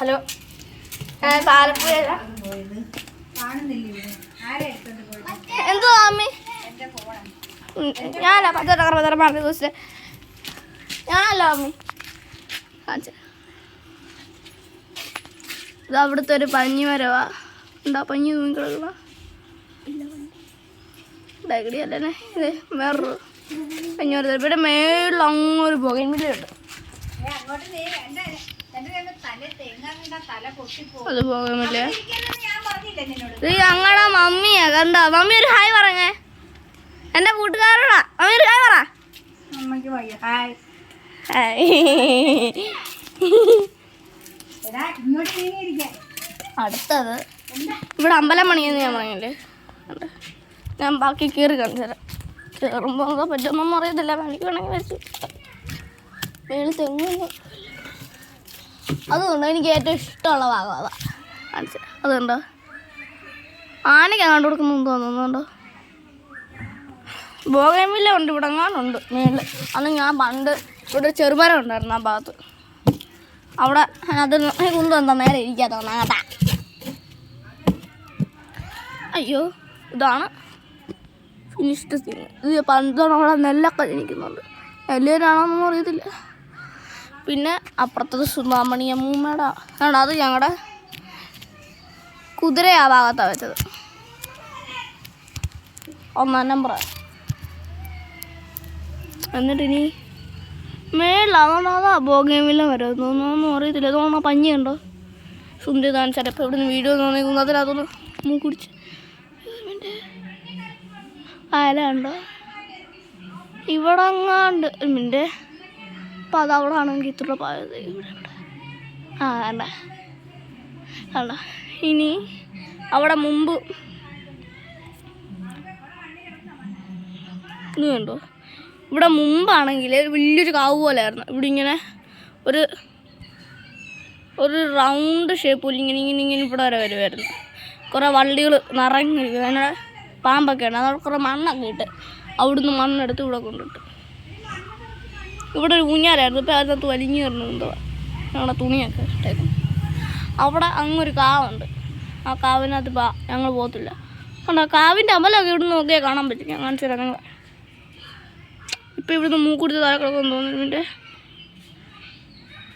Hello, Alappuzha. എന്തോ അമ്മി ഞാനാ പച്ചക്കറി ദിവസം ഞാനല്ലോ അമ്മി ഇത് അവിടുത്തെ ഒരു പഞ്ഞി മരവാ. എന്താ പഞ്ഞി തൂങ്ങിക്കിടക്കുക ഡഗടിയല്ലേ. ഇത് വേറൊരു പഞ്ഞി മരം. ഇവിടെ മേളിൽ അങ്ങൊരു പുകയിലുണ്ട്. അത് പോകാമില്ല. ഇത് ഞങ്ങളുടെ മമ്മിയാ. കണ്ട മമ്മി ഒരു ഹായ് പറഞ്ഞേ. എന്റെ കൂട്ടുകാരോടാ. മമ്മി ഒരു ഹായ് പറ. അടുത്തത് ഇവിടെ അമ്പലം പണിയെന്ന് ഞാൻ പറഞ്ഞില്ലേ. ഞാൻ ബാക്കി കയറി കാണിച്ചു തരാം. കയറുമ്പോൾ എന്താ പറ്റുമെന്നൊന്നും അറിയത്തില്ല. പണിക്ക് വേണമെങ്കിൽ വെച്ചു മേളിൽ തെങ്ങ്. അതുകൊണ്ട് എനിക്ക് ഏറ്റവും ഇഷ്ടമുള്ള ഭാഗം അതാ കാണിച്ചു. അതുണ്ടോ ആനയ്ക്ക് അങ്ങോട്ട് കൊടുക്കുന്നു തോന്നുന്നുണ്ടോ. ബോഗൻവില്ല ഉണ്ട് ഇവിടെ എങ്ങാനുണ്ട് മേളിൽ. അന്ന് ഞാൻ പണ്ട് ഇവിടെ ചെറുമരം ഉണ്ടായിരുന്നു ആ ഭാഗത്ത്. അവിടെ അത് കുന്തം എന്താ നേരെ ഇരിക്കാത്ത കേട്ടാ. അയ്യോ ഇതാണ് ഫിനിഷ്ഡ് സീൻ. ഇത് പന്തോളം അവിടെ നെല്ലൊക്കെ ജനിക്കുന്നുണ്ട്. നെല്ലേരാണോന്നൊന്നും അറിയത്തില്ല. പിന്നെ അപ്പുറത്തത് സുബ്രഹ്മണി അമ്മൂമ്മയുടെ ആണ്. അത് ഞങ്ങളുടെ കുതിര ആ ഭാഗത്താണ് വെച്ചത്. 1 നമ്പർ. എന്നിട്ടിനി മേളിലാണോ ബോഗൻവില്ല വരുമെന്നൊന്നും അറിയത്തില്ല. ഇതൊന്നും പഞ്ഞിയുണ്ടോ സുന്ദരിതാൻ ചിലപ്പോൾ ഇവിടുന്ന് വീഡിയോ തോന്നിക്കുന്നത്. അതിനകത്തൊന്ന് മൂക്കുടിച്ച് അയലുണ്ടോ ഇവിടെ അങ്ങാണ്ട് മിൻ്റെ. അപ്പം അതവിടെ ആണെങ്കിൽ ഇത്ര പായത് ഇവിടെ ഉണ്ട്. ആ വേണ്ട വേണ്ട. ഇനി അവിടെ മുമ്പ് ഇത് കണ്ടോ. ഇവിടെ മുമ്പാണെങ്കിൽ വലിയൊരു കാവ് പോലെയായിരുന്നു. ഇവിടെ ഇങ്ങനെ ഒരു റൗണ്ട് ഷേപ്പിൽ ഇങ്ങനെ ഇവിടെ വരെ വരുമായിരുന്നു. കുറേ വള്ളികൾ നിറഞ്ഞു. അങ്ങനെ പാമ്പൊക്കെ ഉണ്ട്. അതവിടെ കുറേ മണ്ണൊക്കെ ഇട്ട് അവിടുന്ന് മണ്ണെടുത്ത് ഇവിടെ കൊണ്ടിട്ട് ഇവിടെ ഒരു ഊഞ്ഞാലായിരുന്നു. ഇപ്പോൾ അതിനകത്ത് വലിഞ്ഞു കയറുന്നുണ്ടോ ഞങ്ങളുടെ തുണിയൊക്കെ ഇട്ടേക്കുന്നു. അവിടെ അങ്ങൊരു കാവുണ്ട്. ആ കാവിനകത്ത് ഞങ്ങൾ പോകത്തില്ല. കണ്ടോ കാവിൻ്റെ അമ്പലമൊക്കെ ഇവിടുന്ന് നോക്കിയാൽ കാണാൻ പറ്റും. ഞാൻ കാണിച്ചു തരാം നിങ്ങൾ. ഇപ്പം ഇവിടുന്ന് മൂക്കുടിച്ച് താഴെക്കിടക്കുമെന്ന് തോന്നുന്നു. ഇതിൻ്റെ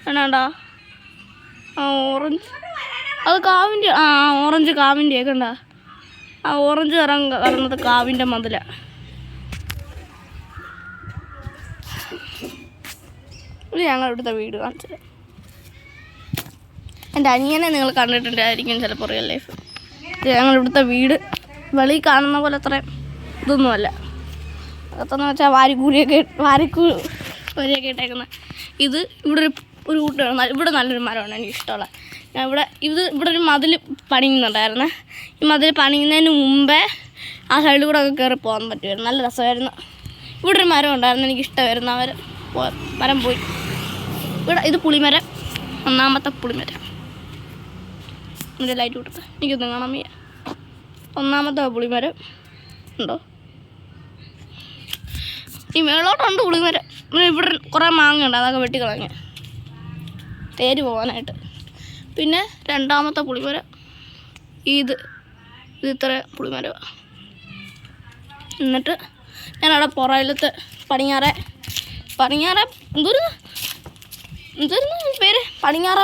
എന്നാണ്ടാ ആ ഓറഞ്ച് അത് കാവിൻ്റെ. ആ ഓറഞ്ച് കാവിൻ്റെയൊക്കെ ഉണ്ടാ. ആ ഓറഞ്ച് നിറം കലർന്നത് കാവിൻ്റെ മതിലാണ്. ഇത് ഞങ്ങൾ ഇവിടുത്തെ വീട് കാണിച്ചത്. എൻ്റെ അനിയനെ നിങ്ങൾ കണ്ടിട്ടുണ്ടായിരിക്കും ചിലപ്പോൾ റിയൽ ലൈഫ്. ഇത് ഞങ്ങൾ ഇവിടുത്തെ വീട്. വെളിയിൽ കാണുന്ന പോലെ അത്രയും ഇതൊന്നുമല്ല. അകത്തെന്ന് വെച്ചാൽ വാരിക്കൂരിയൊക്കെ ഇട്ടേക്കുന്നത്. ഇത് ഇവിടെ ഒരു കൂട്ടാണ്. ഇവിടെ നല്ലൊരു മരമാണ് എനിക്ക് ഇഷ്ടമുള്ള. ഞാൻ ഇവിടെ ഒരു മതിൽ പണിയുന്നുണ്ടായിരുന്നു. ഈ മതിൽ പണിയുന്നതിന് മുമ്പേ ആ സൈഡിൽ കൂടെ ഒക്കെ കയറി പോകാൻ പറ്റുമായിരുന്നു. നല്ല രസമായിരുന്നു. ഇവിടെ ഒരു മരം ഉണ്ടായിരുന്നു. എനിക്കിഷ്ടമായിരുന്നു. മരം പോയി. ഇത് പുളിമരം. 1ാമത്തെ പുളിമരം. ഇതിൻ്റെ ലൈറ്റ് കൊടുത്ത് എനിക്കൊന്നും കാണാൻ വയ്യ. 1ാമത്തെ പുളിമരം ഉണ്ടോ. ഈ മേളോട്ടുണ്ട് പുളിമരം. ഇവിടെ കുറേ മാങ്ങ ഉണ്ട്. അതൊക്കെ വെട്ടിക്കളഞ്ഞ് തേര് പോകാനായിട്ട്. പിന്നെ 2ാമത്തെ പുളിമരം ഇത് ഇത്ര പുളിമരമാണ്. എന്നിട്ട് ഞാനവിടെ പുറയിലത്ത് പടിഞ്ഞാറ എന്തൊരു പേര് പടിഞ്ഞാറ്